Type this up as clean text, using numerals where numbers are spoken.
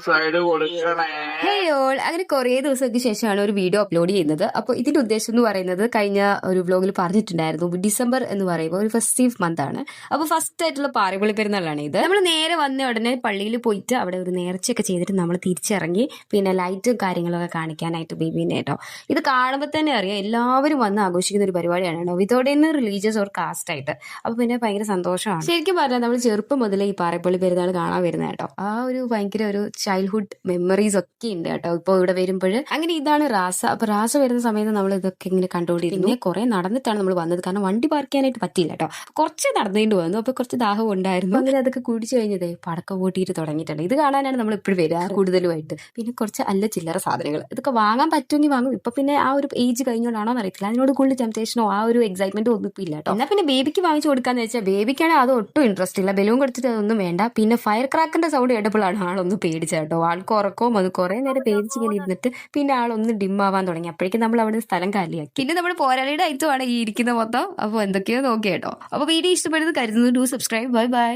Side കൊടുക്കണേ. ഹേ all, അങ്ങനെ കുറേ ദിവസങ്ങൾക്ക് ശേഷമാണ് ഒരു വീഡിയോ അപ്ലോഡ് ചെയ്യുന്നത്. അപ്പോൾ ഇതിന്റെ ഉദ്ദേശം എന്ന് പറയുന്നത് കഴിഞ്ഞ ഒരു വ്ലോഗിൽ പറഞ്ഞിട്ടുണ്ടായിരുന്നു, ഡിസംബർ എന്ന് പറയുമ്പോൾ ഒരു ഫെസ്റ്റീവ് മന്ത് ആണ്. അപ്പോൾ ഫസ്റ്റ് ആയിട്ടുള്ള പാറപ്പള്ളി പെരുന്നാളാണ് ഇത്. നമ്മൾ നേരെ വന്ന ഉടനെ പള്ളിയിൽ പോയിട്ട് അവിടെ ഒരു നേർച്ചയൊക്കെ ചെയ്തിട്ട് നമ്മൾ തിരിച്ചിറങ്ങി പിന്നെ ലൈറ്റും കാര്യങ്ങളൊക്കെ കാണിക്കാനായിട്ട് ബേബീനെ കേട്ടോ. ഇത് കാണുമ്പോൾ തന്നെ അറിയാം എല്ലാവരും വന്ന് ആഘോഷിക്കുന്ന ഒരു പരിപാടിയാണ് കേട്ടോ, without any religious or caste ആയിട്ട്. അപ്പോൾ പിന്നെ ഭയങ്കര സന്തോഷമാണ്. ശരിക്കും പറഞ്ഞാൽ നമ്മൾ ചെറുപ്പം മുതലേ ഈ പാറപ്പള്ളി പെരുന്നാൾ കാണാൻ വരുന്നത് കേട്ടോ. ആ ഒരു ഭയങ്കര ഒരു ചൈൽഡ്ഹുഡ് മെമ്മറീസ് ഒക്കെ ഉണ്ട് കേട്ടോ ഇപ്പോൾ ഇവിടെ വരുമ്പോൾ. അങ്ങനെ ഇതാണ് റാസ. അപ്പൊ റാസ വരുന്ന സമയത്ത് നമ്മൾ ഇതൊക്കെ ഇങ്ങനെ കണ്ടുകൊണ്ടിരുന്നു. പിന്നെ കുറെ നടന്നിട്ടാണ് നമ്മൾ വന്നത്, കാരണം വണ്ടി പാർക്ക് ചെയ്യാനായിട്ട് പറ്റിയില്ല കേട്ടോ. കുറച്ച് നടന്നുകൊണ്ട് വന്നു. അപ്പൊ കുറച്ച് ദാഹം ഉണ്ടായിരുന്നു. അങ്ങനെ അതൊക്കെ കുടിച്ചു കഴിഞ്ഞതേ പടക്കം കൂട്ടിയിട്ട് തുടങ്ങിയിട്ടുണ്ട്. ഇത് കാണാനാണ് നമ്മൾ ഇപ്പോഴും വരിക കൂടുതലുമായിട്ട്. പിന്നെ കുറച്ച് അല്ല ചില്ലറ സാധനങ്ങൾ ഇതൊക്കെ വാങ്ങാൻ പറ്റുമെങ്കിൽ വാങ്ങും. ഇപ്പൊ പിന്നെ ആ ഒരു ഏജ് കഴിഞ്ഞോണ്ടാണോ അറിയത്തില്ല, അതിനോട് കൂടുതൽ ടെംപ്റ്റേഷനോ ആ ഒരു എക്സൈറ്റ്മെന്റോ ഒന്നും ഇല്ല കേട്ടോ. എന്നാൽ പിന്നെ ബേബിക്ക് വാങ്ങിച്ചു കൊടുക്കാന്ന് വെച്ചാൽ ബേബിക്കാണ് അത് ഒട്ടും ഇൻട്രസ്റ്റ് ഇല്ല. ബലൂൺ കൊടുത്തിട്ട് അതൊന്നും വേണ്ട. പിന്നെ ഫയർ ക്രാക്കറിന്റെ സൗണ്ട് കേട്ടപ്പോഴാണ് ആളൊന്ന് പേടിച്ച കേട്ടോ. ആൾക്ക് ഉറക്കവും അത് കുറെ നേരം പേടിച്ച് ഇങ്ങനെ ഇരുന്നിട്ട് പിന്നെ ആളൊന്ന് ഡിം ആവാൻ തുടങ്ങി. അപ്പോഴേക്കും നമ്മൾ അവിടെ സ്ഥലം കാലിയാക്കി. പിന്നെ നമ്മൾ പോരാളിയുടെ ഐറ്റമാണ് ഈ ഇരിക്കുന്ന മൊത്തം. അപ്പോൾ എന്തൊക്കെയോ നോക്കി കേട്ടോ. അപ്പോൾ വീഡിയോ ഇഷ്ടപ്പെടുന്നത് കരുതുന്നു. Do subscribe. Bye bye.